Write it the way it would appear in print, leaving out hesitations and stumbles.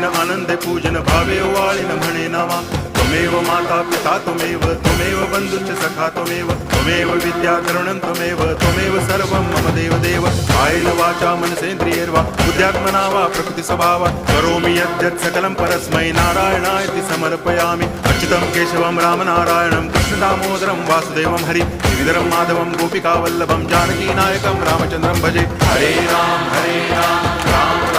पूजन आनंदे पूजन भावे वाळिन म्हणे नामा त्वमेव माता पिता त्वमेव बंधुश्च सखा त्वमेव विद्या तरुणं त्वमेव सर्वं मम देव कायेन वाचा मनसेन्द्रियैर्वा बुद्ध्यात्मना वा प्रकृति स्वभावात् करोमि यद्यत् सकलं परस्मै नारायणायति समर्पयामि अच्युतं केशवं रामनारायणं कृष्णदामोदरं वासुदेवं हरि गिरिधरं माधवं गोपिकावल्लभं जानकीनायकं रामचन्द्रं भजे हरे राम राम